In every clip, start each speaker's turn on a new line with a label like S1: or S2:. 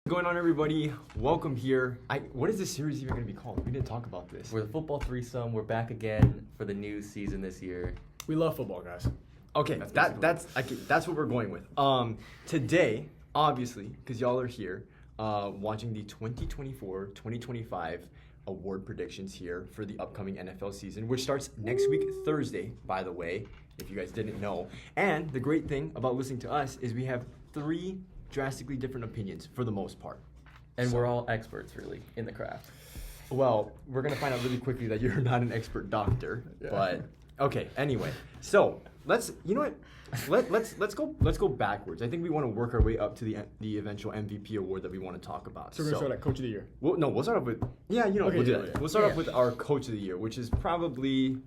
S1: What's going on, everybody? Welcome here. What is this series even going to be called? We didn't talk about this.
S2: We're the football threesome. We're back again for the new season this year.
S3: We love football, guys.
S1: Okay, that's what we're going with. Today, obviously, because y'all are here, watching the 2024-2025 award predictions here for the upcoming NFL season, which starts next week, Thursday, by the way, if you guys didn't know. And the great thing about listening to us is we have three drastically different opinions for the most part.
S2: And we're all experts, really, in the craft.
S1: Well, we're going to find out really quickly that you're not an expert doctor, but okay, anyway. So, let's go backwards. I think we want to work our way up to the eventual MVP award that we want to talk about.
S3: So we're going to start at Coach of the Year.
S1: We'll start off with we'll do that.
S3: Yeah.
S1: We'll start off with our Coach of the Year, which is probably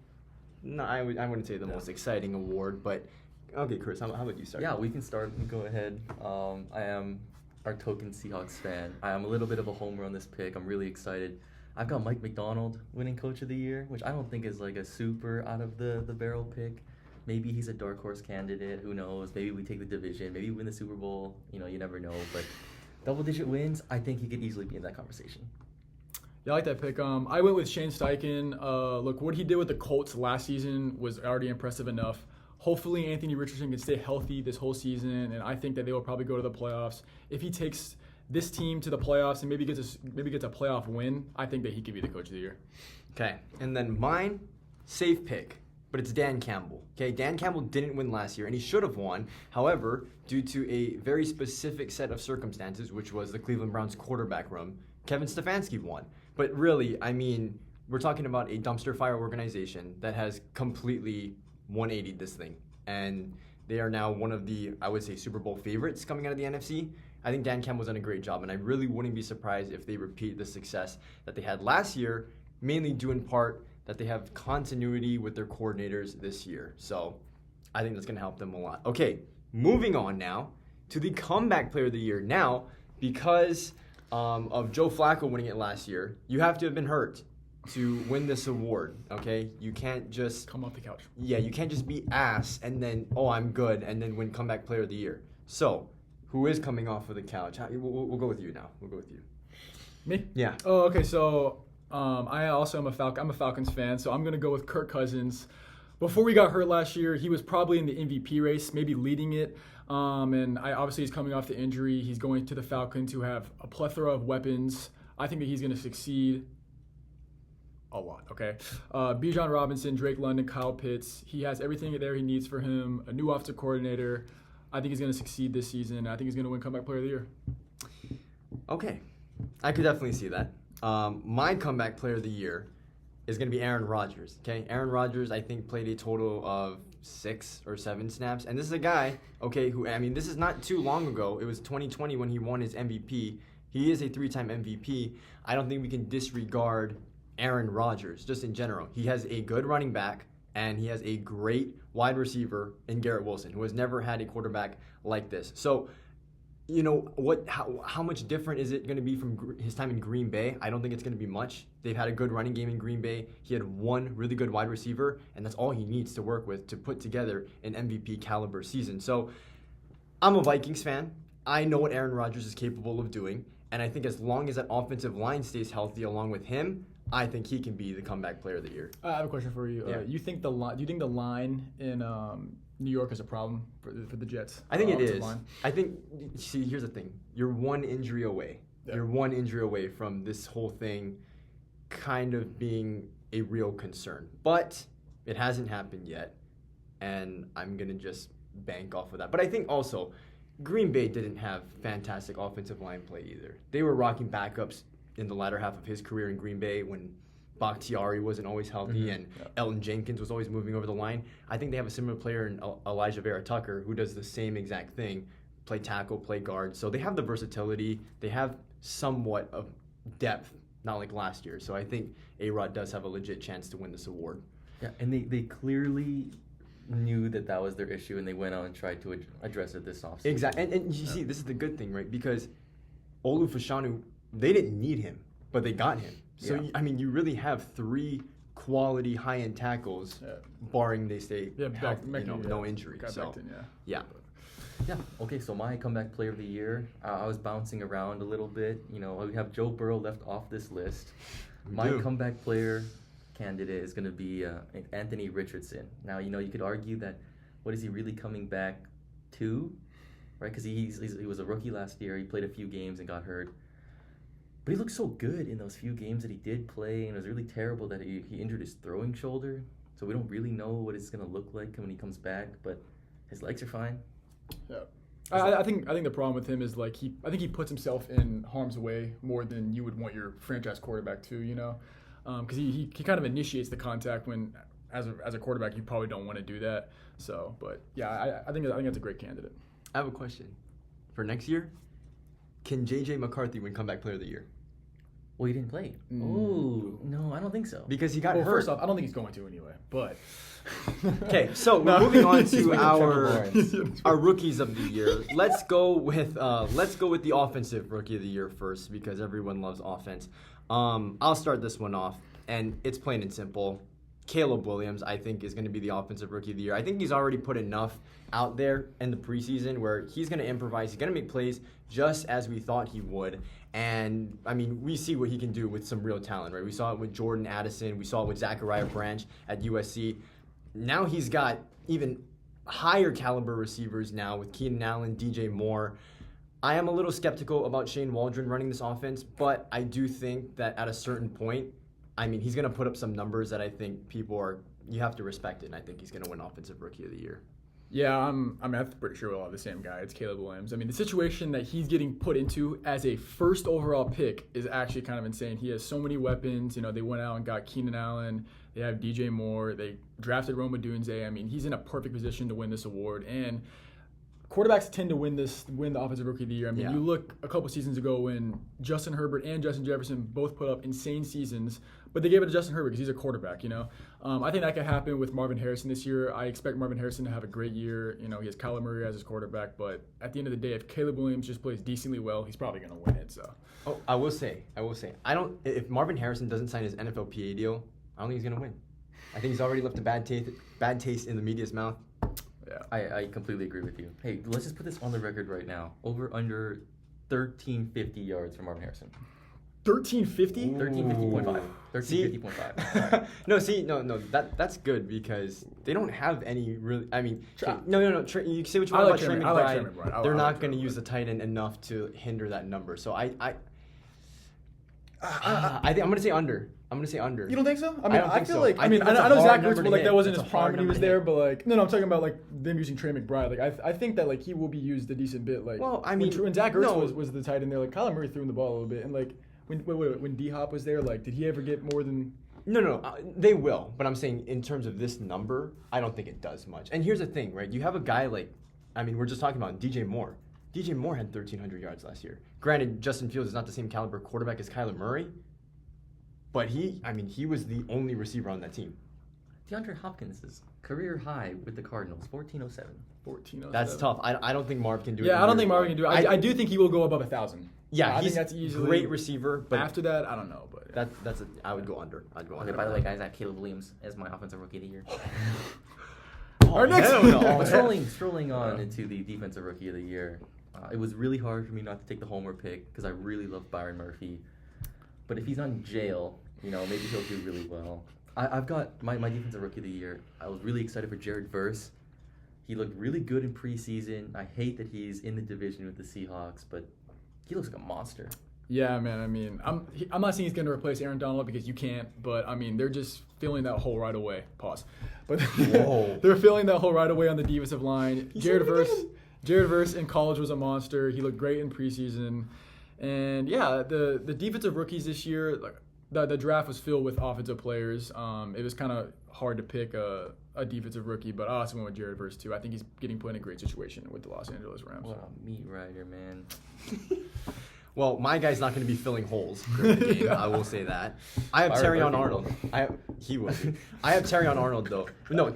S1: I wouldn't say the most exciting award, but okay, Chris, how about you start?
S2: Yeah, we can start. Go ahead. I am our token Seahawks fan. I am a little bit of a homer on this pick. I'm really excited. I've got Mike McDonald winning Coach of the Year, which I don't think is like a super out of the barrel pick. Maybe he's a dark horse candidate. Who knows? Maybe we take the division. Maybe we win the Super Bowl. You never know. But double-digit wins, I think he could easily be in that conversation.
S3: Yeah, I like that pick. I went with Shane Steichen. Look, what he did with the Colts last season was already impressive enough. Hopefully, Anthony Richardson can stay healthy this whole season, and I think that they will probably go to the playoffs. If he takes this team to the playoffs and maybe gets a playoff win, I think that he could be the Coach of the Year.
S1: Okay, and then mine, safe pick, but it's Dan Campbell. Okay, Dan Campbell didn't win last year, and he should have won. However, due to a very specific set of circumstances, which was the Cleveland Browns quarterback room, Kevin Stefanski won. But really, I mean, we're talking about a dumpster fire organization that has completely 180'd this thing, and they are now one of the, I would say, Super Bowl favorites coming out of the NFC. I think Dan Campbell's done a great job, and I really wouldn't be surprised if they repeat the success that they had last year, mainly due in part that they have continuity with their coordinators this year. So I think that's going to help them a lot. Okay, moving on now to the comeback player of the year. Now, because of Joe Flacco winning it last year, you have to have been hurt to win this award, okay? You can't just
S3: come off the couch.
S1: Yeah, you can't just be ass and then, I'm good, and then win comeback player of the year. So, who is coming off of the couch? We'll go with you now. We'll go with you.
S3: Me?
S1: Yeah.
S3: Oh, okay. So, I also am I'm a Falcons fan, so I'm gonna go with Kirk Cousins. Before we got hurt last year, he was probably in the MVP race, maybe leading it. And obviously he's coming off the injury. He's going to the Falcons, who have a plethora of weapons. I think that he's gonna succeed a lot, okay? Bijan Robinson, Drake London, Kyle Pitts. He has everything there he needs for him. A new offensive coordinator. I think he's going to succeed this season. I think he's going to win comeback player of the year.
S1: Okay. I could definitely see that. My comeback player of the year is going to be Aaron Rodgers, okay? Aaron Rodgers, I think, played a total of 6 or 7 snaps. And this is a guy, okay, who, I mean, this is not too long ago. It was 2020 when he won his MVP. He is a 3-time MVP. I don't think we can disregard Aaron Rodgers, just in general. He has a good running back, and he has a great wide receiver in Garrett Wilson, who has never had a quarterback like this. So, how much different is it going to be from his time in Green Bay? I don't think it's going to be much. They've had a good running game in Green Bay. He had one really good wide receiver, and that's all he needs to work with to put together an MVP caliber season. So, I'm a Vikings fan. I know what Aaron Rodgers is capable of doing, and I think as long as that offensive line stays healthy along with him, I think he can be the comeback player of the year.
S3: I have a question for you.
S1: Yeah.
S3: Do you think the line in New York is a problem for the Jets?
S1: I think it is.
S3: Line?
S1: I think, see, here's the thing. You're one injury away. Yeah. You're one injury away from this whole thing kind of being a real concern. But it hasn't happened yet, and I'm going to just bank off of that. But I think also Green Bay didn't have fantastic offensive line play either. They were rocking backups in the latter half of his career in Green Bay when Bakhtiari wasn't always healthy and Elton Jenkins was always moving over the line. I think they have a similar player in Elijah Vera Tucker who does the same exact thing, play tackle, play guard. So they have the versatility. They have somewhat of depth, not like last year. So I think A-Rod does have a legit chance to win this award.
S2: Yeah, and they clearly knew that was their issue, and they went out and tried to address it this offseason.
S1: Exactly. And you see, this is the good thing, right? Because Olu Fashanu, they didn't need him, but they got him. So, I mean, you really have 3 quality high-end tackles, barring they stay healthy, no injury. So,
S2: Yeah. Okay. So my comeback player of the year, I was bouncing around a little bit. We have Joe Burrow left off this list. My comeback player candidate is going to be Anthony Richardson. Now, you could argue that what is he really coming back to, right? Because he was a rookie last year. He played a few games and got hurt. But he looked so good in those few games that he did play, and it was really terrible that he injured his throwing shoulder. So we don't really know what it's going to look like when he comes back, but his legs are fine.
S3: Yeah. I think the problem with him is I think he puts himself in harm's way more than you would want your franchise quarterback to, because he kind of initiates the contact when as a quarterback you probably don't want to do that. So, but yeah, I think that's a great candidate.
S1: I have a question for next year. Can J.J. McCarthy win comeback player of the year?
S2: Well, he didn't play. Oh, no, I don't think so.
S1: Because he got hurt.
S3: First off, I don't think he's going to anyway. But
S1: okay, so we're moving on to our rookies of the year. Let's go with the offensive rookie of the year first because everyone loves offense. I'll start this one off, and it's plain and simple. Caleb Williams, I think, is going to be the offensive rookie of the year. I think he's already put enough out there in the preseason where he's going to improvise. He's going to make plays just as we thought he would. And, I mean, we see what he can do with some real talent, right? We saw it with Jordan Addison. We saw it with Zachariah Branch at USC. Now he's got even higher caliber receivers now with Keenan Allen, DJ Moore. I am a little skeptical about Shane Waldron running this offense, but I do think that at a certain point, I mean, he's going to put up some numbers that I think you have to respect it, and I think he's going to win Offensive Rookie of the Year.
S3: Yeah, I'm pretty sure we'll have the same guy. It's Caleb Williams. I mean, the situation that he's getting put into as a first overall pick is actually kind of insane. He has so many weapons. They went out and got Keenan Allen. They have DJ Moore. They drafted Rome Odunze. I mean, he's in a perfect position to win this award. And quarterbacks tend to win the Offensive Rookie of the Year. I mean, You look a couple seasons ago when Justin Herbert and Justin Jefferson both put up insane seasons, but they gave it to Justin Herbert because he's a quarterback, I think that could happen with Marvin Harrison this year. I expect Marvin Harrison to have a great year. He has Kyler Murray as his quarterback, but at the end of the day, if Caleb Williams just plays decently well, he's probably going to win it. So.
S1: Oh, I will say, if Marvin Harrison doesn't sign his NFLPA deal, I don't think he's going to win. I think he's already left a bad taste in the media's mouth.
S2: Yeah, I completely agree with you. Hey, let's just put this on the record right now. Over under 1350 yards from Marvin Harrison.
S3: 1350?
S2: 1350.5. 1350.5.
S1: No, that's good because they don't have any really. I mean, no. You say what you want about Trey McBride. They're not going to use the tight end enough to hinder that number. So I think I'm going to say under.
S3: You don't think so? I mean, I feel
S1: so.
S3: like I know Zach Ertz, but that wasn't his prime when he was there. But I'm talking about them using Trey McBride. I think that he will be used a decent bit. When Zach Ertz was the tight end there, Kyler Murray threw him the ball a little bit, and when D-Hop was there, did he ever get more than?
S1: No, they will. But I'm saying in terms of this number, I don't think it does much. And here's the thing, right? You have a guy we're just talking about DJ Moore. DJ Moore had 1,300 yards last year. Granted, Justin Fields is not the same caliber quarterback as Kyler Murray, but he was the only receiver on that team.
S2: DeAndre Hopkins' career high with the Cardinals, 1407.
S3: 1407.
S1: That's tough. I don't think Marv can do it.
S3: Yeah, I don't think Marv can do it. I do think he will go above 1,000.
S1: Yeah,
S3: I
S1: he's
S3: think that's easily
S1: a great receiver. But
S3: after that, I don't know. But
S1: I would go under.
S2: Okay, by the way, guys, I have Caleb Williams as my Offensive Rookie of the Year.
S3: Our next
S2: strolling on into the Defensive Rookie of the Year. It was really hard for me not to take the homer pick because I really love Byron Murphy. But if he's on jail, maybe he'll do really well. I've got my Defensive Rookie of the Year. I was really excited for Jared Verse. He looked really good in preseason. I hate that he's in the division with the Seahawks, but he looks like a monster.
S3: Yeah, man. I mean, I'm not saying he's going to replace Aaron Donald because you can't, but I mean, they're just filling that hole right away. Pause. But they're filling that hole right away on the defensive line. Jared Verse in college was a monster. He looked great in preseason. And yeah, the defensive rookies this year, the draft was filled with offensive players. It was kind of hard to pick a defensive rookie, but I also went with Jared Verse too. I think he's getting put in a great situation with the Los Angeles Rams.
S2: What a meat rider, man.
S1: Well, my guy's not going to be filling holes during the game. I will say that. I have Terrion Arnold. He will. I have Terrion Arnold though. No.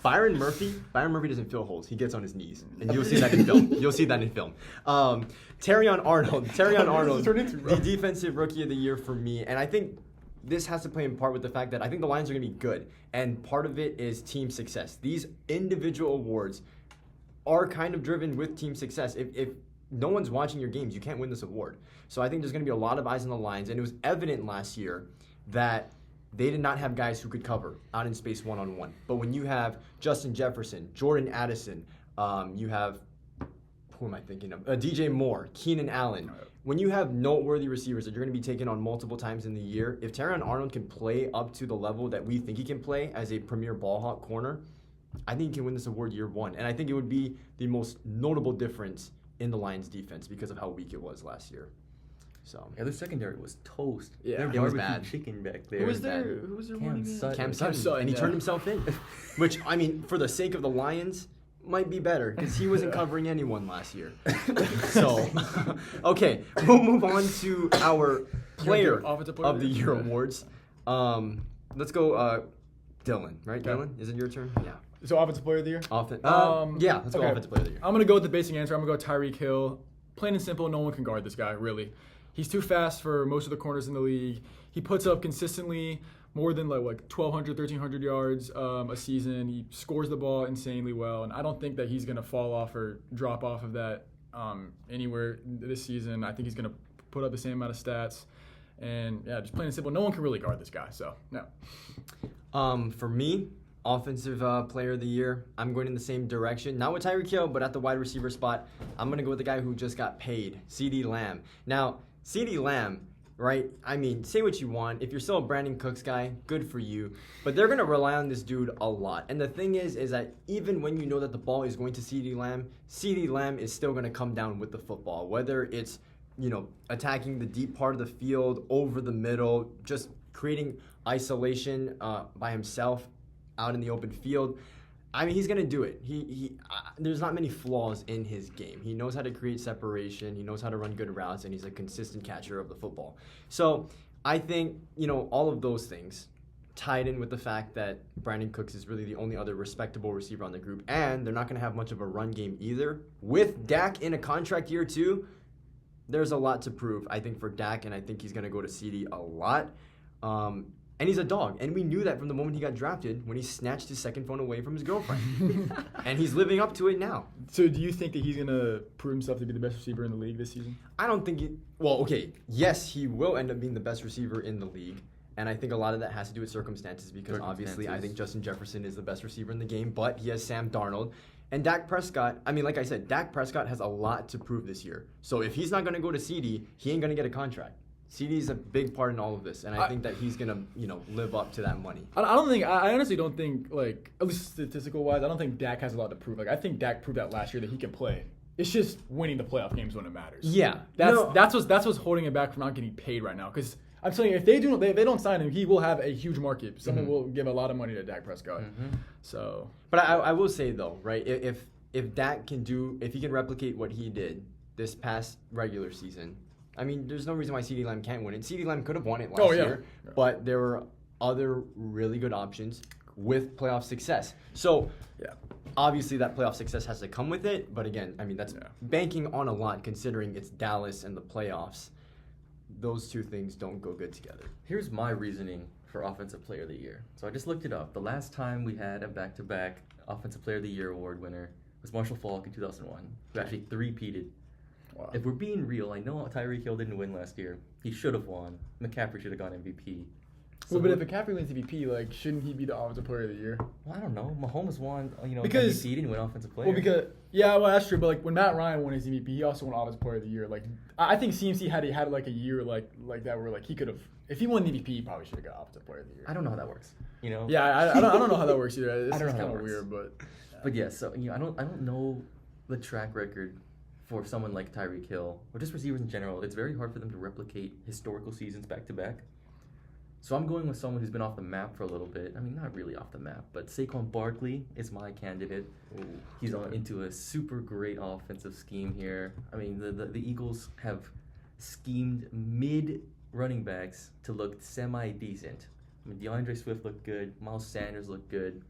S1: Byron Murphy doesn't fill holes. He gets on his knees, and you'll see that in film. Terrion Arnold, the defensive rookie of the year for me, and I think this has to play in part with the fact that I think the Lions are going to be good, and part of it is team success. These individual awards are kind of driven with team success. If no one's watching your games, you can't win this award. So I think there's going to be a lot of eyes on the lines, and it was evident last year that they did not have guys who could cover out in space one-on-one. But when you have Justin Jefferson, Jordan Addison, you have, who am I thinking of? DJ Moore, Keenan Allen. When you have noteworthy receivers that you're going to be taking on multiple times in the year, if Terrion Arnold can play up to the level that we think he can play as a premier ball hawk corner, I think he can win this award year one. And I think it would be the most notable difference in the Lions defense because of how weak it was last year. So
S2: Yeah, their secondary was toast.
S3: Yeah,
S2: Their
S1: it was
S2: barbecue
S1: bad.
S2: chicken back there.
S3: Who was
S1: bad.
S3: their one
S2: Cam
S3: again?
S2: Sutton.
S1: Cam Sutton,
S3: Sutton,
S1: and he
S3: yeah.
S1: turned himself in, which, I mean, for the sake of the Lions, might be better because he wasn't covering anyone last year. So, okay, we'll move on to our player
S3: Offensive player
S1: of the year
S3: Yeah.
S1: awards. Let's go Dylan, right?
S3: Okay.
S1: Dylan, is it your turn? Yeah.
S3: So offensive player of the year.
S1: Yeah, let's go
S3: okay.
S1: offensive player of the year.
S3: I'm gonna go with the basic answer. I'm gonna go Tyreek Hill. Plain and simple, no one can guard this guy, really. He's too fast for most of the corners in the league. He puts up consistently more than like 1,200, 1,300 yards a season. He scores the ball insanely well, and I don't think that he's gonna fall off or drop off of that anywhere this season. I think he's gonna put up the same amount of stats. And yeah, just plain and simple, no one can really guard this guy. So no.
S1: For me, offensive player of the year, I'm going in the same direction. Not with Tyreek Hill, but at the wide receiver spot, I'm going to go with the guy who just got paid, CeeDee Lamb. Now, CeeDee Lamb, right? I mean, say what you want. If you're still a Brandon Cooks guy, good for you. But they're going to rely on this dude a lot. And the thing is that even when you know that the ball is going to CeeDee Lamb is still going to come down with the football. Whether it's, attacking the deep part of the field, over the middle, just creating isolation by himself out in the open field. I mean, he's going to do it. There's not many flaws in his game. He knows how to create separation. He knows how to run good routes, and he's a consistent catcher of the football. So I think, all of those things tied in with the fact that Brandon Cooks is really the only other respectable receiver on the group, and they're not going to have much of a run game either. With Dak in a contract year too, there's a lot to prove, I think, for Dak, and I think he's going to go to CeeDee a lot. And he's a dog. And we knew that from the moment he got drafted when he snatched his second phone away from his girlfriend. And he's living up to it now.
S3: So do you think that he's going to prove himself to be the best receiver in the league this season?
S1: I don't think yes, he will end up being the best receiver in the league. And I think a lot of that has to do with circumstances because obviously I think Justin Jefferson is the best receiver in the game, but he has Sam Darnold. And Dak Prescott, like I said, Dak Prescott has a lot to prove this year. So if he's not going to go to CeeDee, he ain't going to get a contract. CeeDee's a big part in all of this, and I think that he's going to, live up to that money.
S3: I honestly don't think, at least statistical-wise, I don't think Dak has a lot to prove. I think Dak proved that last year that he can play. It's just winning the playoff games when it matters.
S1: Yeah.
S3: That's what's holding him back from not getting paid right now. Because I'm telling you, if they don't sign him, he will have a huge market. Someone will give a lot of money to Dak Prescott.
S2: Mm-hmm.
S3: So,
S1: but I will say though, right? If Dak if he can replicate what he did this past regular season, I mean, there's no reason why CeeDee Lamb can't win it. CeeDee Lamb could have won it last year, but there were other really good options with playoff success. So, obviously that playoff success has to come with it. But again, I mean, that's banking on a lot considering it's Dallas and the playoffs. Those two things don't go good together.
S2: Here's my reasoning for Offensive Player of the Year. So I just looked it up. The last time we had a back-to-back Offensive Player of the Year award winner was Marshall Faulk in 2001, who actually three-peated.
S3: wow.
S2: If we're being real, I know Tyreek Hill didn't win last year. He should have won. McCaffrey should have gone MVP. So
S3: but if McCaffrey wins MVP, shouldn't he be the Offensive Player of the Year?
S2: Well, I don't know. Mahomes won,
S3: Because-
S2: MVP, he didn't win Offensive Player.
S3: Well, that's true. But when Matt Ryan won his MVP, he also won Offensive Player of the Year. I think CMC had a year like that where he could have. If he won the MVP, he probably should have got Offensive Player of the Year.
S2: I don't know how that works.
S3: Yeah, I don't know how that works either. It's
S2: I don't know how
S3: kind
S2: that
S3: of
S2: works.
S3: weird, but.
S2: But yeah, so I don't know the track record for someone like Tyreek Hill or just receivers in general. It's very hard for them to replicate historical seasons back to back. So I'm going with someone who's been off the map for a little bit. I mean, not really off the map, but Saquon Barkley is my candidate.
S1: Ooh,
S2: He's into a super great offensive scheme here. I mean, the Eagles have schemed mid running backs to look semi-decent. I mean, DeAndre Swift looked good. Miles Sanders looked good.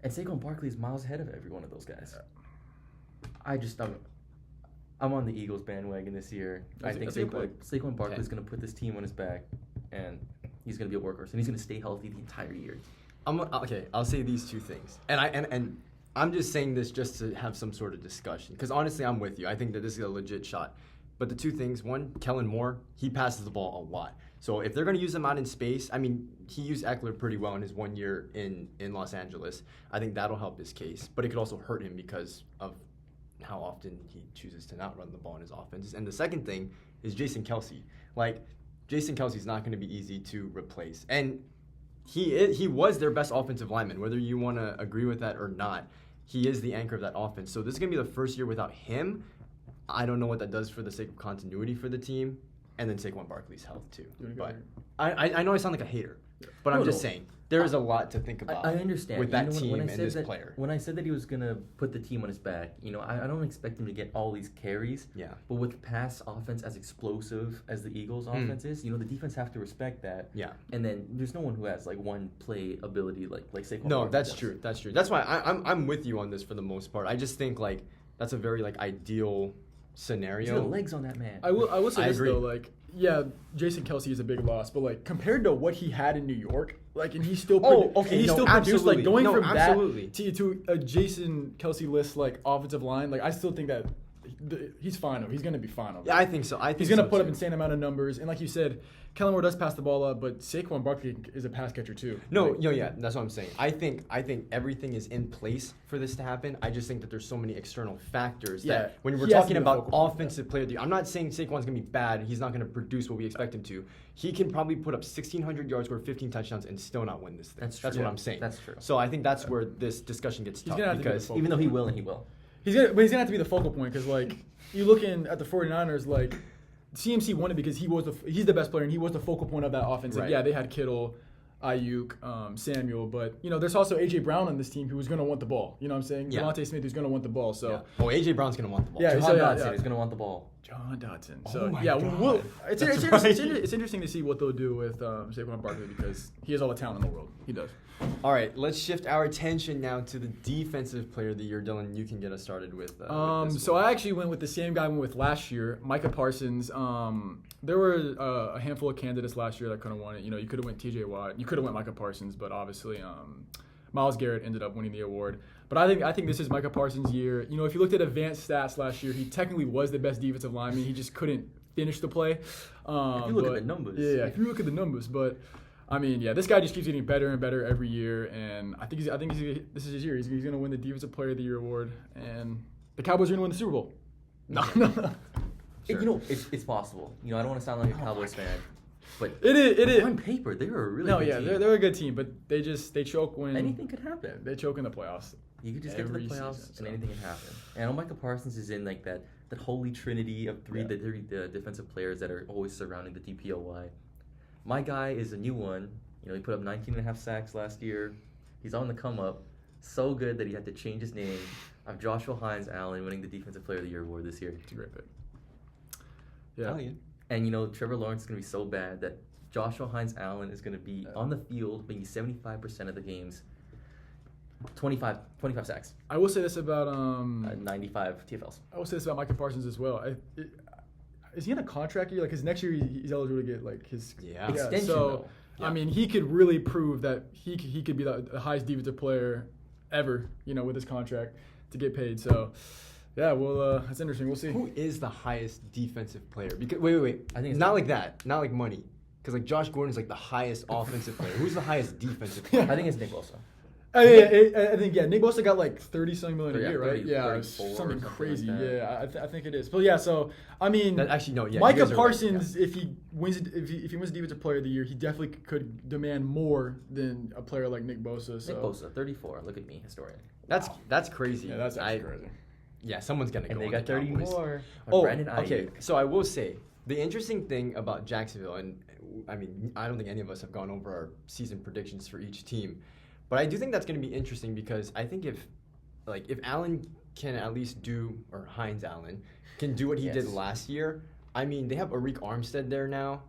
S2: And Saquon Barkley is miles ahead of every one of those guys. I'm on the Eagles bandwagon this year. I think Saquon Barkley is going to put this team on his back, and he's going to be a workhorse, and he's going to stay healthy the entire year.
S1: I'll say these two things, and I'm just saying this just to have some sort of discussion. Because honestly, I'm with you. I think that this is a legit shot. But the two things, one, Kellen Moore, he passes the ball a lot. So if they're going to use him out in space, I mean, he used Eckler pretty well in his 1 year in Los Angeles. I think that'll help his case. But it could also hurt him because of how often he chooses to not run the ball in his offense. And the second thing is Jason Kelce. Like, Jason Kelce's not going to be easy to replace. And he was their best offensive lineman, whether you want to agree with that or not. He is the anchor of that offense. So this is going to be the first year without him. I don't know what that does for the sake of continuity for the team. And then Saquon Barkley's health, too. But I know I sound like a hater, but I'm just saying. There is a lot to think about.
S2: I understand.
S1: With that team and this player.
S2: When I said that he was going to put the team on his back, I don't expect him to get all these carries.
S1: Yeah.
S2: But with pass offense as explosive as the Eagles' offense is, the defense have to respect that.
S1: Yeah.
S2: And then there's no one who has, one play ability like Saquon.
S1: No, that's true. That's true. That's why I'm with you on this for the most part. I just think, that's a very, ideal scenario.
S2: He's got legs on that man.
S3: I will say this,
S1: agree.
S3: though, yeah, Jason Kelce is a big loss, but compared to what he had in New York, and he's still produced going from that to a Jason Kelce list offensive line, I still think that he's fine. He's going to be fine.
S1: Yeah, I think so.
S3: He's going to put up insane amount of numbers, and like you said, Kellen Moore does pass the ball up, but Saquon Barkley is a pass catcher too.
S1: Yeah, that's what I'm saying. I think everything is in place for this to happen. I just think that there's so many external factors that when we're talking about offensive player, I'm not saying Saquon's gonna be bad. He's not gonna produce what we expect him to. He can probably put up 1,600 yards, score 15 touchdowns, and still not win this thing. That's what I'm saying.
S2: That's true.
S1: So I think that's where this discussion gets tough because
S2: even though he will and he will,
S3: he's gonna have to be the focal point because you looking at the 49ers CMC won it because he's the best player and he was the focal point of that offense.
S1: Right.
S3: Yeah, they had Kittle, Ayuk, Samuel, but there's also AJ Brown on this team who was going to want the ball. You know what I'm saying?
S1: Yeah.
S3: Devontae Smith who's going to want the ball. So
S1: AJ Brown's going to want the ball.
S3: Yeah,
S2: Jahan Dotson is going to want the ball.
S3: Jahan Dotson.
S1: Oh
S3: So
S1: my
S3: yeah,
S1: God.
S3: it's interesting to see what they'll do with Saquon Barkley because he has all the talent in the world. He does.
S1: All right, let's shift our attention now to the defensive player of the year. Dylan, you can get us started with this
S3: So
S1: one.
S3: I actually went with the same guy I went with last year, Micah Parsons. There were a handful of candidates last year that could have won it. You could have went T.J. Watt. You could have went Micah Parsons, but obviously Myles Garrett ended up winning the award. But I think this is Micah Parsons' year. If you looked at advanced stats last year, he technically was the best defensive lineman. He just couldn't finish the play.
S2: If you look at the numbers.
S3: Yeah, if you look at the numbers, but. This guy just keeps getting better and better every year, and I think this is his year. He's going to win the Defensive Player of the Year award, and the Cowboys are going to win the Super Bowl. No.
S2: Sure. It's possible. I don't want to sound like a Cowboys fan, but
S3: it is.
S2: On paper, they were a really good team.
S3: They're a good team, but they choke when
S2: anything could happen.
S3: They choke in the playoffs.
S2: You could just get to the playoffs and anything can happen. And I know Micah Parsons is in that holy trinity of three defensive players that are always surrounding the DPOY. My guy is a new one. He put up 19.5 sacks last year. He's on the come up. So good that he had to change his name. I have Joshua Hines Allen winning the Defensive Player of the Year award this year.
S3: It's a great pick.
S1: Yeah.
S2: And Trevor Lawrence is going to be so bad that Joshua Hines Allen is going to be on the field maybe 75% of the games. 25 sacks.
S3: I will say this about
S2: 95 TFLs.
S3: I will say this about Micah Parsons as well. Is he in a contract year? Because next year he's eligible to get his
S2: extension.
S3: So he could really prove that he could be the highest defensive player ever. with his contract to get paid. So yeah, well, that's interesting. We'll see.
S1: Who is the highest defensive player? Because wait.
S2: I think it's
S1: not like that. Not like money. Because Josh Gordon's the highest offensive player. Who's the highest defensive player?
S2: I think it's Nick Bosa.
S3: I think Nick Bosa got 30-something million a year, right?
S2: 30,
S3: Yeah,
S2: 34
S3: something crazy.
S2: like
S3: Yeah, I think it is. But yeah, so
S1: actually no. Yeah,
S3: Micah Parsons, if he wins Defensive Player of the Year, he definitely could demand more than a player like Nick Bosa. So.
S2: Nick Bosa, 34. Look at me, historian.
S1: That's crazy.
S3: Yeah, that's actually crazy.
S1: Yeah, someone's gonna go.
S2: And they
S1: on
S2: got
S1: the
S2: 30
S1: Cowboys.
S2: more.
S1: Okay. So I will say the interesting thing about Jacksonville, and I don't think any of us have gone over our season predictions for each team. But I do think that's going to be interesting because I think if Allen can at least or Hines Allen can do what he did last year, they have Arik Armstead there now,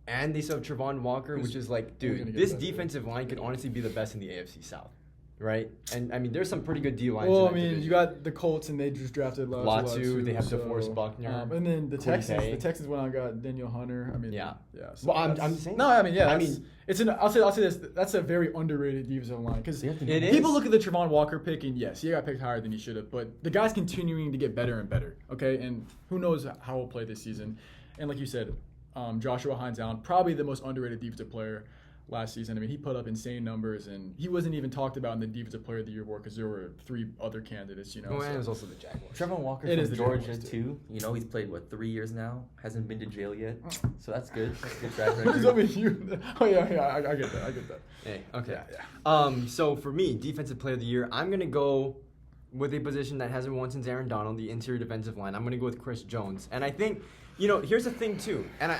S1: and they still have Trevon Walker, which is this defensive line could honestly be the best in the AFC South. right? And I mean, there's some pretty good D lines.
S3: Well, I
S1: in that
S3: mean,
S1: division.
S3: you got the Colts, and they just drafted
S1: Latu, they have
S3: so,
S1: DeForest Buckner,
S3: and then the
S1: Quinte.
S3: Texans went out and got Daniel Hunter. I mean,
S1: Yeah.
S3: So
S1: Well, I'm
S3: that's-
S1: saying.
S3: No, I mean, yeah.
S1: I
S3: That's-
S1: mean,
S3: it's an. I'll say this. That's a very underrated defensive line because
S2: It
S3: people
S1: is.
S3: look at the Trevon Walker pick, and yes, he got picked higher than he should have. But the guy's continuing to get better and better. Okay, and who knows how he'll play this season? And like you said, Joshua Hines Allen, probably the most underrated defensive player last season. I mean, he put up insane numbers, and he wasn't even talked about in the Defensive Player of the Year award because there were 3 other candidates. You know,
S1: Oh,
S3: so-
S1: and it was also the Jaguars.
S2: Trevor Walker
S3: It is
S2: from
S3: the
S2: Georgia
S3: Jaguars,
S2: too. You know, he's played 3 years now. Hasn't been to jail yet, so that's good. That's a good track
S3: What does that
S2: record.
S3: mean? Oh yeah, I get that. I get that.
S1: Hey, okay.
S3: Yeah.
S1: So for me, Defensive Player of the Year, I'm gonna go with a position that hasn't won since Aaron Donald, the interior defensive line. I'm gonna go with Chris Jones, and I think, here's the thing too, and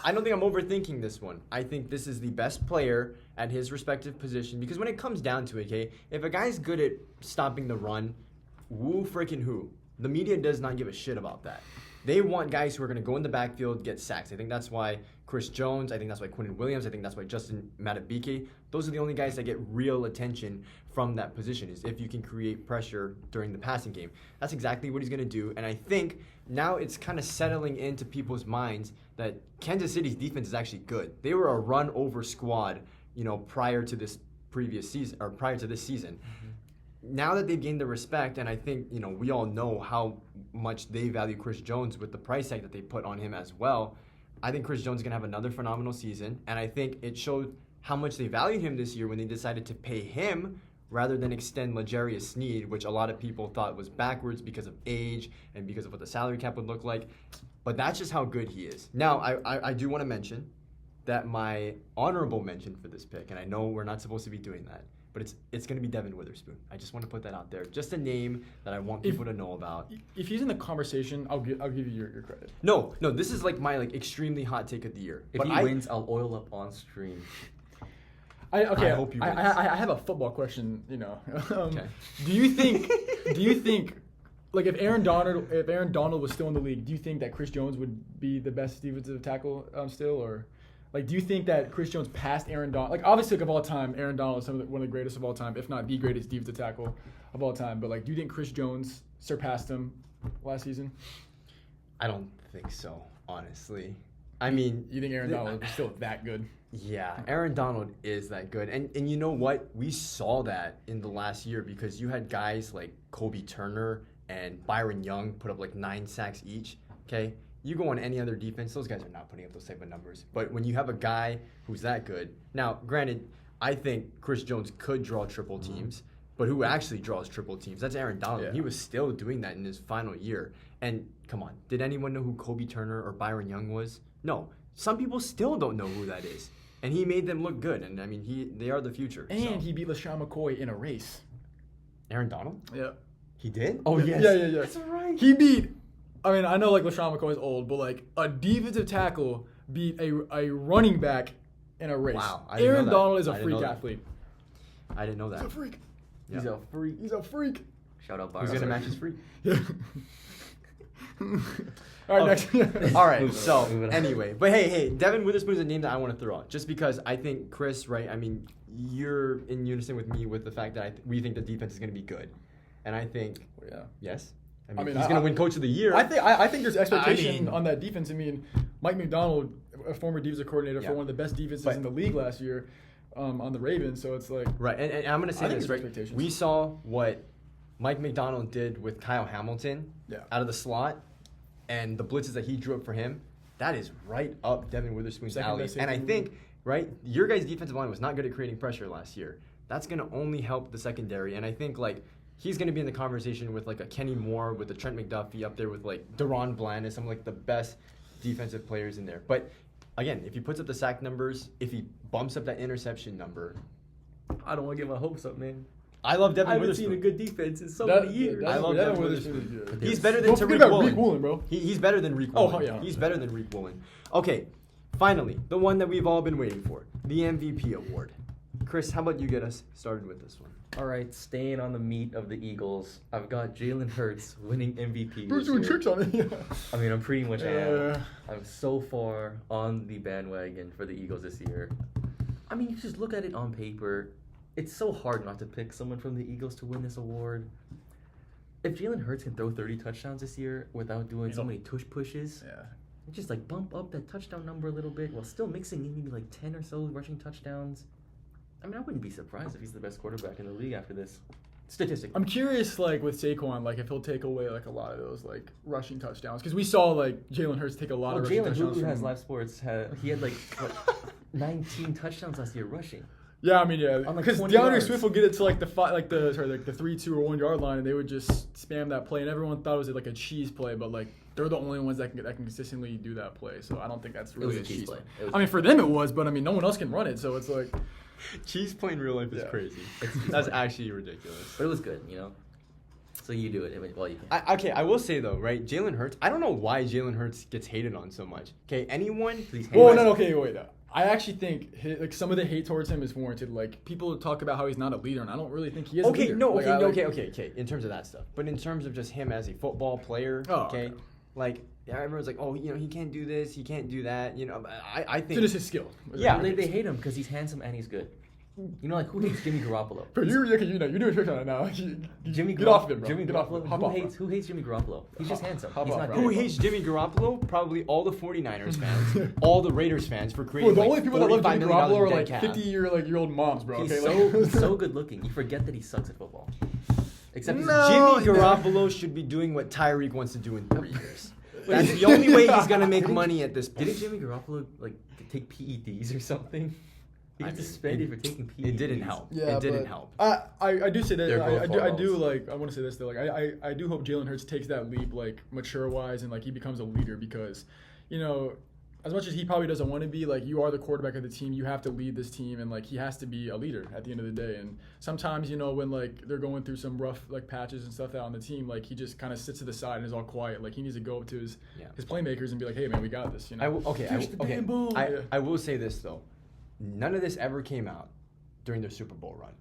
S1: I don't think I'm overthinking this one. I think this is the best player at his respective position because when it comes down to it, okay, if a guy's good at stopping the run, woo freaking who? The media does not give a shit about that. They want guys who are going to go in the backfield, get sacks. I think that's why Chris Jones, I think that's why Quentin Williams, I think that's why Justin Matabike, those are the only guys that get real attention from that position, is if you can create pressure during the passing game. That's exactly what he's going to do. And I think now it's kind of settling into people's minds that Kansas City's defense is actually good. They were a run-over squad, prior to this previous season, or prior to this season. Now that they've gained the respect, and I think, we all know how much they value Chris Jones with the price tag that they put on him as well, I think Chris Jones is going to have another phenomenal season, and I think it showed how much they valued him this year when they decided to pay him rather than extend L'Jarius Sneed, which a lot of people thought was backwards because of age and because of what the salary cap would look like. But that's just how good he is. Now, I do want to mention that my honorable mention for this pick, and I know we're not supposed to be doing that, but it's going to be Devin Witherspoon. I just want to put that out there. Just a name that I want people to know about.
S3: If he's in the conversation, I'll give you your credit.
S1: No, this is like my extremely hot take of the year.
S2: If he wins, I'll oil up on stream.
S3: I
S1: hope he wins.
S3: I have a football question.
S1: Okay.
S3: Do you think like if Aaron Donald was still in the league, do you think that Chris Jones would be the best defensive tackle still, or like do you think that Chris Jones passed Aaron Donald? Like obviously of all time, Aaron Donald is one of the greatest of all time, if not the greatest defensive tackle of all time. But like, do you think Chris Jones surpassed him last season?
S1: I don't think so, honestly. I mean,
S3: You think Aaron Donald is still that good?
S1: yeah, Aaron Donald is that good. And you know what? We saw that in the last year because you had guys like Kobe Turner and Byron Young put up 9 sacks each, okay? You go on any other defense, those guys are not putting up those type of numbers. But when you have a guy who's that good, now, granted, I think Chris Jones could draw triple teams, but who actually draws triple teams? That's Aaron Donald.
S3: Yeah.
S1: He was still doing that in his final year. And come on, did anyone know who Kobe Turner or Byron Young was? No. Some people still don't know who that is. And he made them look good. And I mean, they are the future.
S3: And
S1: so.
S3: he beat LaShawn McCoy in a race.
S1: Aaron Donald?
S3: Yeah.
S1: He did?
S2: Oh,
S3: Yeah,
S2: yes.
S3: yeah.
S1: That's right.
S3: He beat. I mean, I know LaShawn McCoy is old, but a defensive tackle beat a running back in a race.
S1: Wow, I didn't
S3: Aaron
S1: know that.
S3: Donald is a
S1: I didn't
S3: freak
S1: know that.
S3: athlete.
S1: I didn't know that.
S3: He's a freak.
S1: Yeah.
S2: He's a freak.
S3: He's a freak.
S2: Shout out
S1: Who's
S2: Byron.
S1: going to match his free?
S3: Yeah. All right,
S1: Okay.
S3: next.
S1: All right,
S2: Move it
S1: so
S2: on, move it on.
S1: anyway. But hey, Devin Witherspoon is a name that I want to throw out. Just because I think, Chris, right, I mean, you're in unison with me with the fact that we think the defense is going to be good. And I think,
S3: Yeah.
S1: yes? I
S3: mean,
S1: mean he's going to win Coach of the Year.
S3: I think there's expectation
S1: mean-
S3: on that defense. I mean, Mike McDonald, a former defensive coordinator
S1: Yeah.
S3: for one of the best defenses
S1: But-
S3: in the league last year, on the Ravens. So it's like,
S1: Right, and I'm going to say
S3: I think
S1: this,
S3: there's
S1: right?
S3: expectations.
S1: We saw what Mike McDonald did with Kyle Hamilton
S3: Yeah.
S1: out of the slot, and the blitzes that he drew up for him. That is right up Devin Witherspoon's
S3: Second
S1: alley.
S3: best
S1: And I
S3: safety in the
S1: think, right, your guys' defensive line was not good at creating pressure last year. That's going to only help the secondary. And I think, he's going to be in the conversation with, a Kenny Moore, with a Trent McDuffie up there with, Deron Bland and some of, the best defensive players in there. But, again, if he puts up the sack numbers, if he bumps up that interception number,
S2: I don't want to get my hopes up, man.
S1: I love
S2: I
S1: Devin
S2: haven't seen
S1: Witherspoon.
S2: a good defense in so many years.
S1: I love Devin
S3: Witherspoon.
S1: Witherspoon.
S3: Yeah.
S1: He's better than
S3: Don't forget
S1: Tariq
S3: about
S1: Woolen.
S3: Reek Woolen, bro.
S1: He's better than Reek
S3: Oh,
S1: Woolen.
S3: yeah.
S1: He's better than Reek Woolen. Okay, finally, the one that we've all been waiting for, the MVP award. Chris, how about you get us started with this one?
S2: All right, staying on the meat of the Eagles, I've got Jalen Hurts winning MVP
S3: Bruce
S2: this
S3: doing
S2: year.
S3: tricks on it. Yeah.
S2: I mean, I'm pretty much am.
S3: Yeah.
S2: I'm so far on the bandwagon for the Eagles this year. I mean, you just look at it on paper. it's so hard not to pick someone from the Eagles to win this award. If Jalen Hurts can throw 30 touchdowns this year without doing so many tush pushes, just like bump up that touchdown number a little bit while still mixing in maybe like 10 or so rushing touchdowns. I mean, I wouldn't be surprised if he's the best quarterback in the league after this. Statistically.
S3: I'm curious, like, with Saquon, like, if he'll take away, like, a lot of those, like, rushing touchdowns. Because we saw, like, Jalen Hurts take a lot of rushing touchdowns.
S2: Jalen, who has live sports, he had, like, what, 19 touchdowns last year rushing.
S3: Yeah, I mean, yeah. Because
S2: Like
S3: DeAndre Swift will get it to, like, the 3, 2, or 1 yard line, and they would just spam that play. And everyone thought it was, like, a cheese play, but, like, they're the only ones that can consistently do that play. So I don't think that's really a cheese play. I mean, for them it was, but, I mean, no one else can run it. So it's like...
S1: Cheese play in real life is crazy. That's actually ridiculous.
S2: But it was good, you know? So you do it. Well, you can.
S1: I will say, though, right? Jalen Hurts, I don't know why Jalen Hurts gets hated on so much. Okay, anyone...
S3: Okay, wait. I actually think like some of the hate towards him is warranted. Like, people talk about how he's not a leader, and I don't really think he is a leader.
S1: Okay. In terms of that stuff. But in terms of just him as a football player, okay. Like, everyone's like, oh, you know, he can't do this, he can't do that. You know, I think...
S3: It's just his skill.
S2: Yeah. They hate him because he's handsome and he's good. You know, like, who hates Jimmy Garoppolo?
S3: Bro, you're doing a trick on it now. Get off of it, bro.
S2: Jimmy
S3: Get
S2: Garoppolo.
S3: off it.
S2: Who hates Jimmy Garoppolo? He's just handsome. He's not
S1: Who hates Jimmy Garoppolo? Probably all the 49ers fans, all the Raiders fans for creating.
S3: Bro, the only people that love Jimmy Garoppolo are like
S1: cap.
S3: 50-year-old moms, bro.
S2: He's so good looking. You forget that he sucks at football. Except
S1: Jimmy Garoppolo should be doing what Tyreek wants to do in 3 years. That's the only way he's gonna make money at this point.
S2: Didn't Jimmy Garoppolo like take PEDs or something? He got suspended for taking PEDs.
S1: It didn't help.
S3: Yeah,
S1: it didn't help.
S3: I do say that. I do like. I want to say this though. Like, I do hope Jalen Hurts takes that leap, like, mature wise, and like he becomes a leader, because, you know, as much as he probably doesn't want to be, like, you are the quarterback of the team. You have to lead this team, and like he has to be a leader at the end of the day. And sometimes, you know, when like they're going through some rough like patches and stuff out on the team, like he just kind of sits to the side and is all quiet. Like, he needs to go up to his playmakers and be like, hey man, we got this. You know.
S1: I will say this though. None of this ever came out during their Super Bowl run.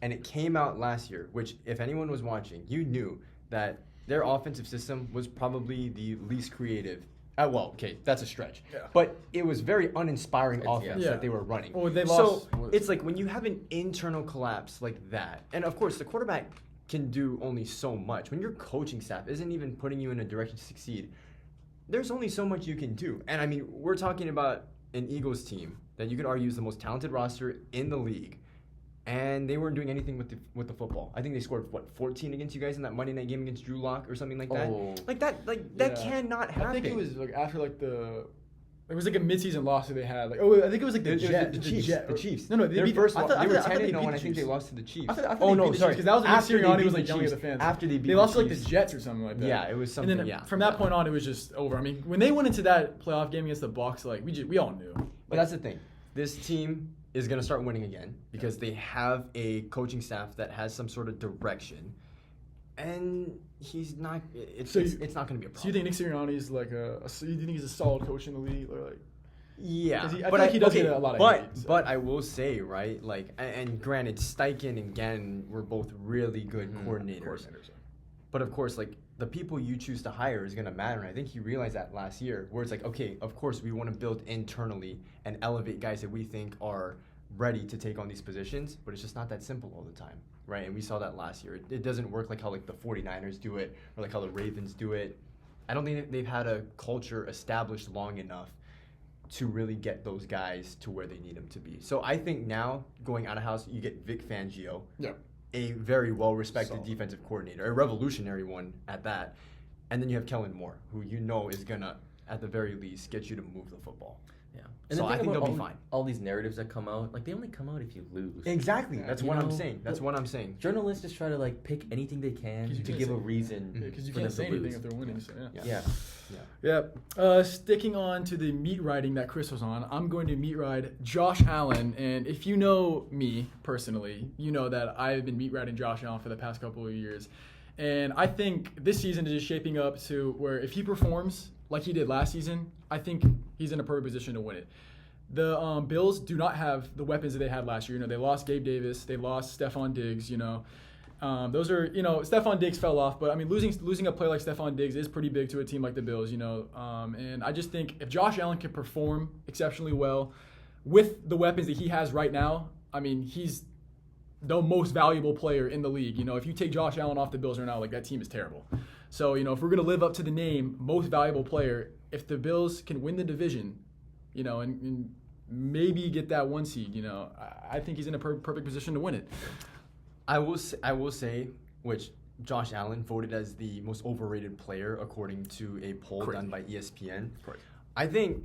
S1: And it came out last year, which, if anyone was watching, you knew that their offensive system was probably the least creative. That's a stretch. Yeah. But it was very uninspiring offense that they were running.
S3: Well, they lost.
S1: So it's like when you have an internal collapse like that, and of course the quarterback can do only so much. When your coaching staff isn't even putting you in a direction to succeed, there's only so much you can do. And I mean, we're talking about an Eagles team that you could argue is the most talented roster in the league, and they weren't doing anything with the football. I think they scored 14 against you guys in that Monday night game against Drew Lock or something like that. That cannot happen.
S3: I think it was like after like it was like a midseason loss that they had. Like, I think it was like the Chiefs. No, they beat
S1: first.
S3: They
S1: were 10-0, and I think they lost to the Chiefs.
S3: Sorry, because that was when Sirianni was like yelling at the fans.
S1: After they beat
S3: they lost to like the Jets or something like that.
S1: Yeah, it was something.
S3: And then from that point on, it was just over. I mean, when they went into that playoff game against the Bucs, like we all knew.
S1: But that's the thing. This team is going to start winning again because they have a coaching staff that has some sort of direction, and he's not. It's not going to be a problem.
S3: So you think Nick Sirianni is like you think he's a solid coach in the league, or like?
S1: Yeah,
S3: I feel like he does get a lot of hate. So.
S1: But I will say, right, like, and granted, Steichen and Gannon were both really good coordinators. But of course, like, the people you choose to hire is going to matter. And I think he realized that last year, where it's like, okay, of course, we want to build internally and elevate guys that we think are ready to take on these positions, but it's just not that simple all the time, right? And we saw that last year. It doesn't work like how, like, the 49ers do it or like how the Ravens do it. I don't think they've had a culture established long enough to really get those guys to where they need them to be. So I think now, going out of house, you get Vic Fangio.
S3: Yeah.
S1: A very well-respected defensive coordinator, a revolutionary one at that. And then you have Kellen Moore, who you know is going to, at the very least, get you to move the football.
S2: Yeah. And
S1: so I think they'll be fine.
S2: All these narratives that come out, like, they only come out if you lose.
S1: Exactly. That's what I'm saying. That's what I'm saying.
S2: Journalists just try to, like, pick anything they can to give a reason.
S3: Because you can't say anything if they're winning. So Sticking on to the meat riding that Chris was on, I'm going to meat ride Josh Allen. And if you know me personally, you know that I've been meat riding Josh Allen for the past couple of years. And I think this season is just shaping up to where if he performs like he did last season, I think he's in a perfect position to win it. The Bills do not have the weapons that they had last year. You know, they lost Gabe Davis, they lost Stephon Diggs. You know, those are, you know, Stephon Diggs fell off, but I mean, losing a player like Stephon Diggs is pretty big to a team like the Bills. You know, and I just think if Josh Allen can perform exceptionally well with the weapons that he has right now, I mean, he's the most valuable player in the league. You know, if you take Josh Allen off the Bills right now, like that team is terrible. So, you know, if we're going to live up to the name, most valuable player, if the Bills can win the division, you know, and maybe get that 1 seed, you know, I think he's in a perfect position to win it.
S1: I will say, which Josh Allen voted as the most overrated player according to a poll done by ESPN.
S3: Correct.
S1: I think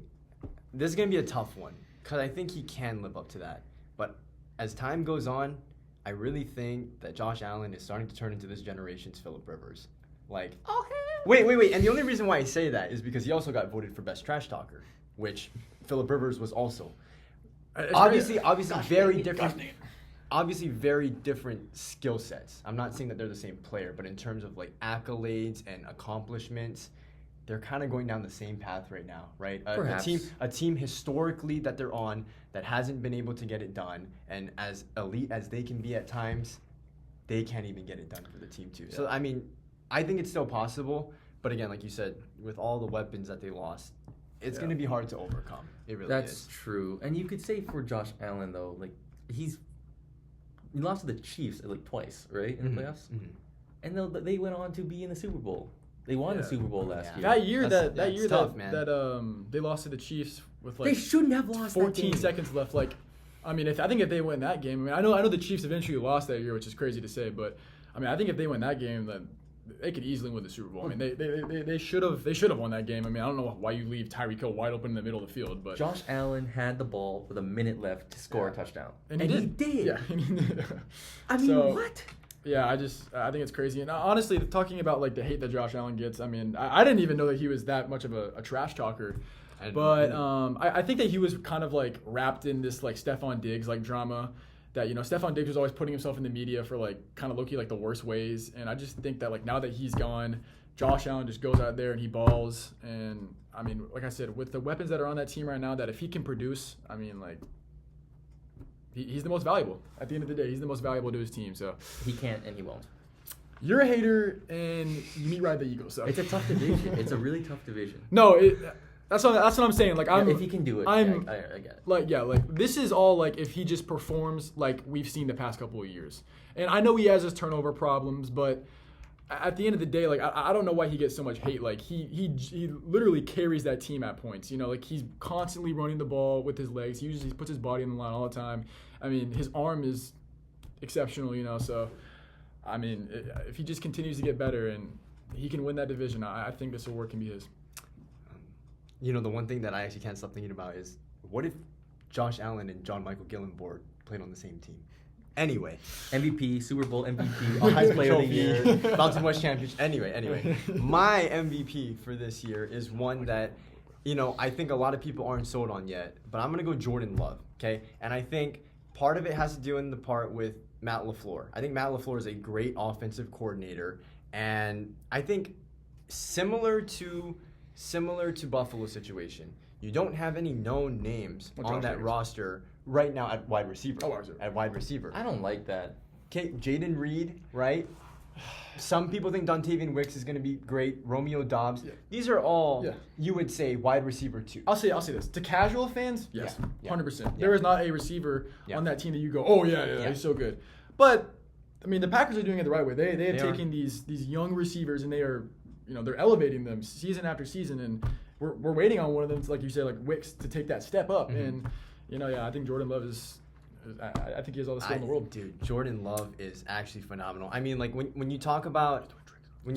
S1: this is going to be a tough one because I think he can live up to that. But as time goes on, I really think that Josh Allen is starting to turn into this generation's Phillip Rivers. Like, wait. And the only reason why I say that is because he also got voted for best trash talker, which Phillip Rivers was also. Obviously, very different. Obviously, very different skill sets. I'm not saying that they're the same player, but in terms of like accolades and accomplishments, they're kind of going down the same path right now, right? A team historically that they're on that hasn't been able to get it done, and as elite as they can be at times, they can't even get it done for the team too. Yeah. So I mean, I think it's still possible, but again, like you said, with all the weapons that they lost, it's going to be hard to overcome. It really is.
S2: That's true. And you could say for Josh Allen though, like he lost to the Chiefs like twice, right, in the playoffs, and they went on to be in the Super Bowl. They won the Super Bowl last year.
S3: That year they lost to the Chiefs with like
S2: they shouldn't have lost
S3: 14 seconds left. Like, I mean, I think if they win that game, I know the Chiefs eventually lost that year, which is crazy to say, but I mean, I think if they win that game, then they could easily win the Super Bowl. I mean, they should have won that game. I mean, I don't know why you leave Tyreek Hill wide open in the middle of the field, but
S2: Josh Allen had the ball with a minute left to score a touchdown, and he did.
S3: Yeah.
S2: I mean, what?
S3: Yeah, I think it's crazy. And honestly, talking about like the hate that Josh Allen gets, I mean, I didn't even know that he was that much of a trash talker. But I think that he was kind of like wrapped in this like Stephon Diggs like drama that, you know, Stephon Diggs was always putting himself in the media for like kind of low-key like the worst ways. And I just think that like now that he's gone, Josh Allen just goes out there and he balls. And I mean, like I said, with the weapons that are on that team right now, that if he can produce, I mean, like, he's the most valuable. At the end of the day, he's the most valuable to his team. So
S2: he can't and he won't.
S3: You're a hater and you meet ride the Eagles. So
S2: it's a tough division. It's a really tough division.
S3: No, that's what I'm saying. Like,
S2: if he can do it, I get it.
S3: Like this is all like if he just performs like we've seen the past couple of years. And I know he has his turnover problems, but at the end of the day, like I don't know why he gets so much hate. Like he literally carries that team at points. You know, like he's constantly running the ball with his legs. He puts his body on the line all the time. I mean, his arm is exceptional. You know, so I mean, if he just continues to get better and he can win that division, I think this award can be his.
S1: You know, the one thing that I actually can't stop thinking about is what if Josh Allen and John Michael Gillenborg played on the same team? Anyway.
S2: MVP, Super Bowl MVP, Offensive Player of the Year,
S1: Mountain West Championship. Anyway. My MVP for this year is one that, you know, I think a lot of people aren't sold on yet, but I'm going to go Jordan Love, okay? And I think part of it has to do in the part with Matt LaFleur. I think Matt LaFleur is a great offensive coordinator, and I think similar to Buffalo's situation, you don't have any known names on that roster right now at wide receiver. At wide receiver.
S2: I don't like that.
S1: Okay, Jaden Reed, right? Some people think Dontavian Wicks is going to be great. Romeo Doubs. Yeah. These are all, you would say, wide receiver 2.
S3: I'll say this. To casual fans, yes, 100%. Yeah. There is not a receiver on that team that you go, oh, yeah, he's so good. But, I mean, the Packers are doing it the right way. They have taken these young receivers and they are, you know, they're elevating them season after season. And we're waiting on one of them, to, like you say, like Wicks, to take that step up. Mm-hmm. And, you know, I think Jordan Love is I think he has all the skill in the world.
S1: Dude, Jordan Love is actually phenomenal. I mean, like, when you talk about... All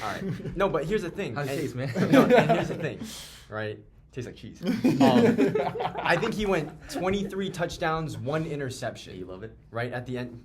S1: right. No, but here's the thing.
S2: How's it taste, man?
S1: No, and here's the thing, right? Tastes like cheese. I think he went 23 touchdowns, 1 interception.
S2: You love it?
S1: Right at the end...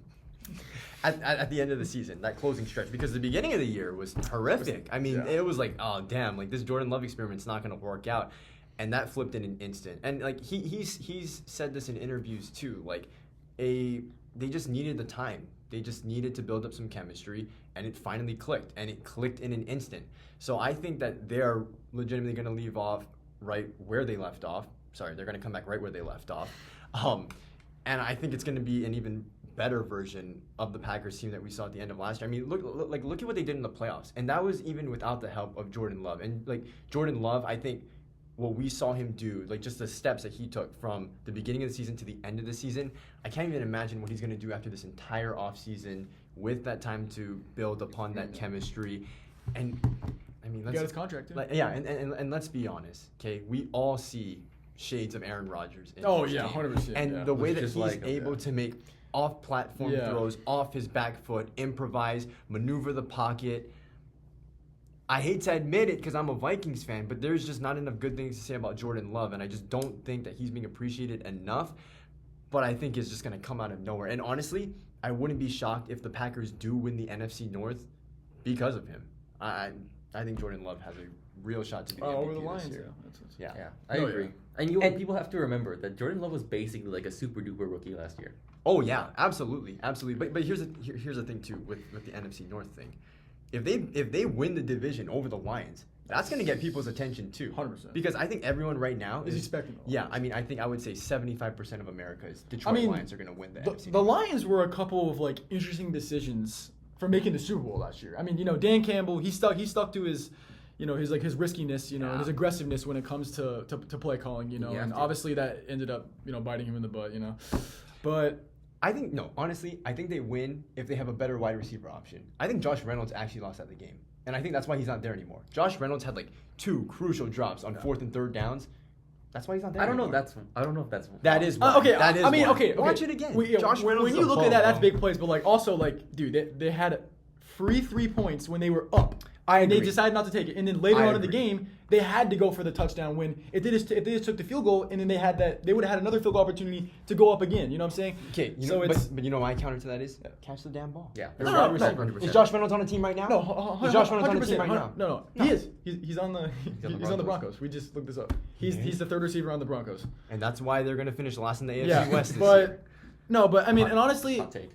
S1: At the end of the season, that closing stretch, because the beginning of the year was horrific. I mean, it was like, oh, damn, like, this Jordan Love experiment's not going to work out. And that flipped in an instant. And like he's said this in interviews too. Like they just needed the time. They just needed to build up some chemistry, and it finally clicked. And it clicked in an instant. So I think that they're legitimately going to leave off right where they left off. Sorry, they're going to come back right where they left off. And I think it's going to be an even better version of the Packers team that we saw at the end of last year. I mean, look at what they did in the playoffs, and that was even without the help of Jordan Love. And like Jordan Love, I think, what we saw him do, like just the steps that he took from the beginning of the season to the end of the season, I can't even imagine what he's going to do after this entire offseason with that time to build upon that chemistry. And I mean,
S3: He got his contract, too.
S1: And let's be honest, okay? We all see shades of Aaron Rodgers. In
S3: Oh,
S1: his
S3: yeah,
S1: game.
S3: 100%.
S1: And
S3: yeah.
S1: the way that
S2: just
S1: he's
S2: like him,
S1: able to make off-platform throws, off his back foot, improvise, maneuver the pocket. I hate to admit it because I'm a Vikings fan, but there's just not enough good things to say about Jordan Love, and I just don't think that he's being appreciated enough. But I think it's just going to come out of nowhere. And honestly, I wouldn't be shocked if the Packers do win the NFC North because of him. I think Jordan Love has a real shot to be the MVP
S3: over the
S1: this
S3: Lions,
S1: year.
S3: yeah.
S2: Yeah, I
S3: Oh,
S2: agree.
S3: yeah.
S2: And people have to remember that Jordan Love was basically like a super duper rookie last year.
S1: Oh yeah, absolutely. But here's the thing too with the NFC North thing. If they win the division over the Lions, that's going to get people's attention too.
S3: 100%.
S1: Because I think everyone right now
S3: Is expecting the
S1: Yeah,
S3: Lions.
S1: I mean, I think I would say 75% of America's Detroit Lions are going to win the NFC.
S3: The Lions were a couple of like interesting decisions for making the Super Bowl last year. I mean, Dan Campbell, he stuck to his, his riskiness, and his aggressiveness when it comes to play calling, and obviously that ended up, biting him in the butt, But
S1: honestly, I think they win if they have a better wide receiver option. I think Josh Reynolds actually lost at the game. And I think that's why he's not there anymore. Josh Reynolds had like 2 crucial drops on 4th and 3rd downs. That's why he's not there.
S2: I don't know
S1: anymore.
S2: if that's
S1: That is why.
S3: okay.
S1: That is
S3: I mean,
S1: why.
S3: okay.
S1: Watch it again.
S3: Josh Reynolds. When you look at that, that's big plays. But like also like, dude, they had free 3 points when they were up. And they decided not to take it. And then later on in the game, they had to go for the touchdown win. If they just took the field goal, and then they would have had another field goal opportunity to go up again. You know what I'm saying?
S1: Okay, but you know my counter to that is catch the damn ball.
S2: Yeah.
S1: There's
S3: No,
S1: wide receiver.
S2: 100%.
S1: Is Josh Reynolds on a team right now?
S3: No,
S1: Is Josh Reynolds on a team
S3: 100%,
S1: right now?
S3: No, he is. He's on the Broncos. We just looked this up. He's the 3rd receiver on the Broncos.
S1: And that's why they're going to finish last in the AFC
S3: Yeah,
S1: West this year.
S3: but I mean, and honestly,
S2: hot take.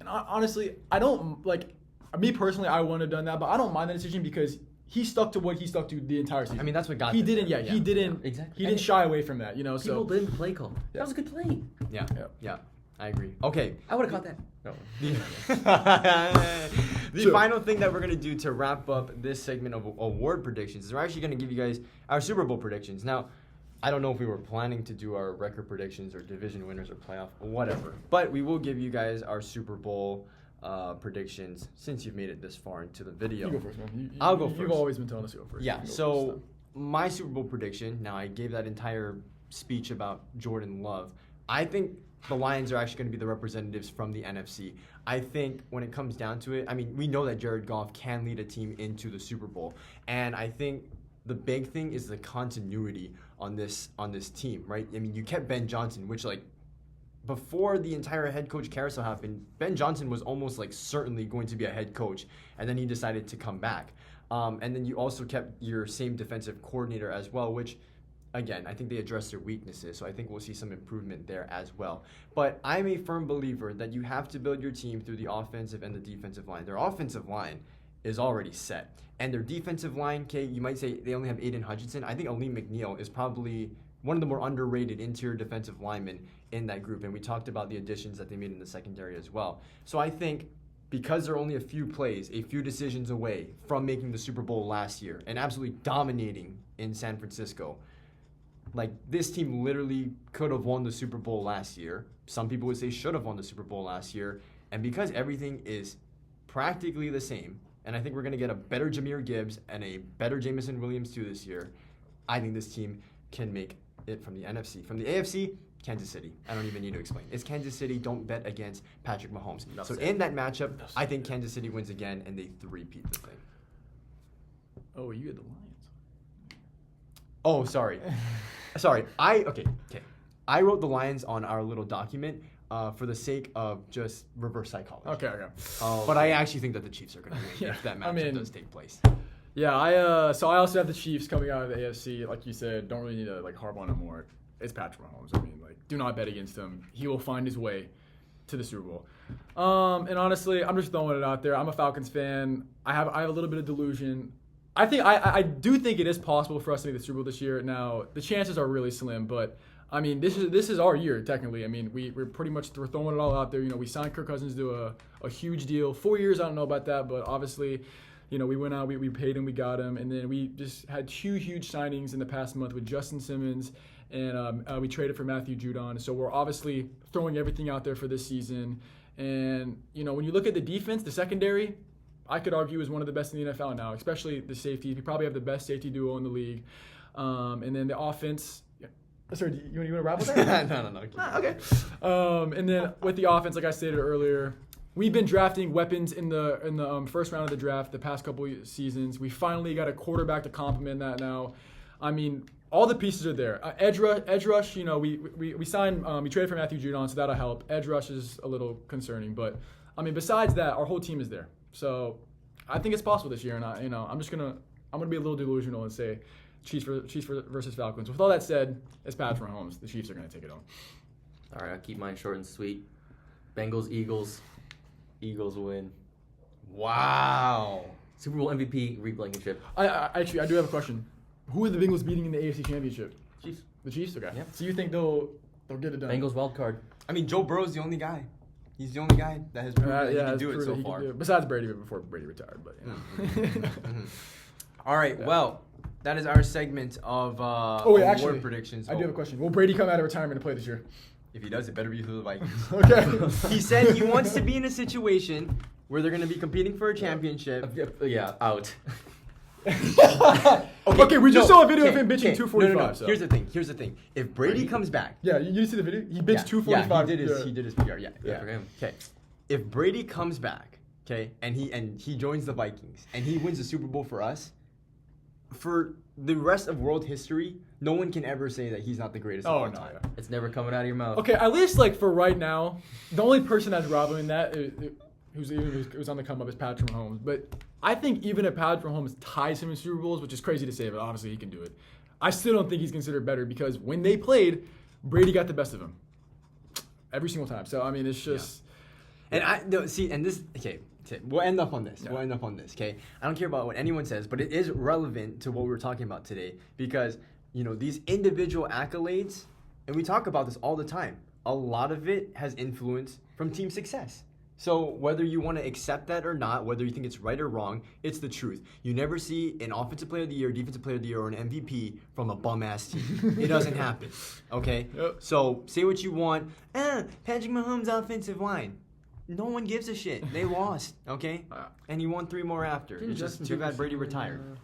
S3: I don't like. Me personally, I wouldn't have done that, but I don't mind that decision because he stuck to what he stuck to the entire season.
S1: I mean, that's what got
S3: he
S1: them
S3: didn't.
S1: there.
S3: Yeah, he didn't.
S2: Exactly.
S3: He didn't shy away from that.
S2: People
S3: So
S2: didn't play call.
S3: Yeah.
S2: That was a good play.
S1: Yeah, I agree. Okay.
S2: I would have caught that. No.
S1: The final thing that we're going to do to wrap up this segment of award predictions is we're actually going to give you guys our Super Bowl predictions. Now, I don't know if we were planning to do our record predictions or division winners or playoff or whatever, but we will give you guys our Super Bowl predictions since you've made it this far into the video.
S3: you go first, man.
S1: I'll go first.
S3: You've always been telling us to go first.
S1: Yeah,
S3: You go
S1: so
S3: first,
S1: my Super Bowl prediction, now I gave that entire speech about Jordan Love. I think the Lions are actually going to be the representatives from the NFC. I think when it comes down to it, I mean, we know that Jared Goff can lead a team into the Super Bowl. And I think the big thing is the continuity on this team, right? I mean, you kept Ben Johnson, which like before the entire head coach carousel happened, Ben Johnson was almost like certainly going to be a head coach, and then he decided to come back. And then you also kept your same defensive coordinator as well, which, again, I think they addressed their weaknesses, so I think we'll see some improvement there as well. But I'm a firm believer that you have to build your team through the offensive and the defensive line. Their offensive line is already set. And their defensive line, okay, you might say they only have Aiden Hutchinson. I think Aleem McNeil is probably one of the more underrated interior defensive linemen in that group. And we talked about the additions that they made in the secondary as well. So I think because they're only a few plays, a few decisions away from making the Super Bowl last year and absolutely dominating in San Francisco, like this team literally could have won the Super Bowl last year. Some people would say should have won the Super Bowl last year. And because everything is practically the same, and I think we're going to get a better Jahmyr Gibbs and a better Jameson Williams too this year, I think this team can make it from the NFC. From the AFC, Kansas City. I don't even need to explain. It's Kansas City. Don't bet against Patrick Mahomes. So in that matchup, I think Kansas City wins again and they three-peat the thing.
S3: Oh, you had the Lions.
S1: Oh, sorry. Okay. I wrote the Lions on our little document for the sake of just reverse psychology.
S3: Okay.
S1: But I actually think that the Chiefs are going to win
S3: Yeah,
S1: if that
S3: I
S1: matchup
S3: mean,
S1: does take place.
S3: Yeah, so I also have the Chiefs coming out of the AFC. Like you said, don't really need to like harp on him more. It's Patrick Mahomes. I mean, like, do not bet against him. He will find his way to the Super Bowl. And honestly, I'm just throwing it out there. I'm a Falcons fan. I have a little bit of delusion. I do think it is possible for us to make the Super Bowl this year. Now, the chances are really slim, but I mean, this is our year technically. I mean, we're pretty much throwing it all out there. You know, we signed Kirk Cousins to a huge deal, 4 years. I don't know about that, but obviously we went out, we paid him, we got him, and then we just had two huge signings in the past month with Justin Simmons, and we traded for Matthew Judon. So we're obviously throwing everything out there for this season. And, when you look at the defense, the secondary, I could argue is one of the best in the NFL now, especially the safety. We probably have the best safety duo in the league. And then the offense. Sorry, you want to wrap with that?
S1: No.
S3: Okay. And then with the offense, like I stated earlier, we've been drafting weapons in the first round of the draft the past couple seasons. We finally got a quarterback to complement that now. I mean, all the pieces are there. Edge rush, we signed, we traded for Matthew Judon, so that'll help. Edge rush is a little concerning, but I mean, besides that, our whole team is there. So I think it's possible this year, and I'm gonna be a little delusional and say Chiefs versus Falcons. With all that said, it's Patrick Mahomes. The Chiefs are gonna take it home.
S2: All right, I'll keep mine short and sweet. Bengals, Eagles. Eagles win.
S1: Wow.
S2: Super Bowl MVP, Reed Blankenship.
S3: I do have a question. Who are the Bengals beating in the AFC Championship?
S2: Chiefs.
S3: The Chiefs? Okay.
S2: Yeah.
S3: So you think they'll get it done?
S2: Bengals wild card.
S1: I mean, Joe Burrow's the only guy. He's the only guy that has proven that he can do it so far.
S3: Besides Brady, before Brady retired, but
S1: All right. Yeah. Well, that is our segment of award predictions.
S3: I do have a question. Will Brady come out of retirement to play this year?
S1: If he does, it better be through the Vikings.
S3: Okay.
S1: He said he wants to be in a situation where they're going to be competing for a championship.
S2: Yeah, out.
S3: Okay, we just saw a video of him bitching 245.
S1: No.
S3: So.
S1: Here's the thing. If Brady comes back.
S3: Yeah, you see the video? He bitched 245.
S1: Yeah, he did his PR. Yeah.
S2: For him.
S1: Okay. If Brady comes back, okay, and he joins the Vikings and he wins the Super Bowl for us, for the rest of world history, no one can ever say that he's not the greatest of all time.
S3: Yeah.
S2: It's never coming out of your mouth.
S3: Okay, at least for right now, the only person that's rivaling that who's on the come up is Patrick Mahomes. But I think even if Patrick Mahomes ties him in Super Bowls, which is crazy to say, but obviously he can do it, I still don't think he's considered better because when they played, Brady got the best of him every single time. So I mean, it's just.
S1: Yeah. We'll end up on this. Yeah. We'll end up on this, okay? I don't care about what anyone says, but it is relevant to what we were talking about today because, these individual accolades, and we talk about this all the time, a lot of it has influence from team success. So whether you want to accept that or not, whether you think it's right or wrong, it's the truth. You never see an offensive player of the year, defensive player of the year, or an MVP from a bum-ass team. It doesn't happen, okay?
S3: Yep.
S1: So say what you want. Patrick Mahomes' offensive line. No one gives a shit. They lost, okay? And he won 3 more after. It's just too bad Brady retired.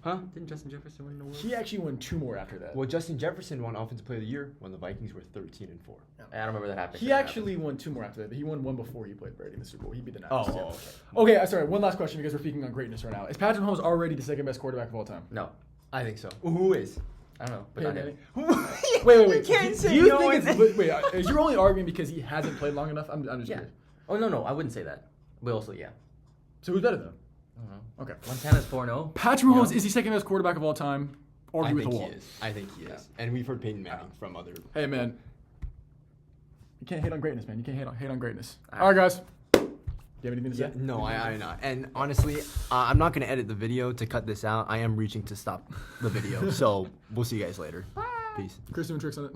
S2: Didn't Justin Jefferson win the award?
S3: He actually won 2 more after that.
S1: Well, Justin Jefferson won Offensive Player of the Year when the Vikings were 13-4.
S2: I don't remember that happening.
S3: He actually won 2 more after that. He won 1 before he played Brady in the Super Bowl. He beat the Niners. Okay, sorry. One last question because we're speaking on greatness right now. Is Patrick Mahomes already the second best quarterback of all time?
S2: No.
S1: I think so. Who is?
S2: I don't know, but not him.
S3: Wait.
S1: You can't say
S3: you
S1: no.
S3: Wait, is you only arguing because he hasn't played long enough? I'm just curious.
S2: Oh, no, I wouldn't say that. But also, yeah.
S3: So who's better though?
S2: I don't know.
S3: Okay.
S2: Montana's 4-0.
S3: Patrick Mahomes is the second best quarterback of all time.
S1: I think he is. And we've heard Peyton Manning from other.
S3: Hey man, you can't hate on greatness, man. You can't hate on greatness. All right, guys. Do you have anything to say?
S1: No, I'm not. And honestly, I'm not going to edit the video to cut this out. I am reaching to stop the video. So we'll see you guys later. Peace.
S3: Chris doing tricks on it.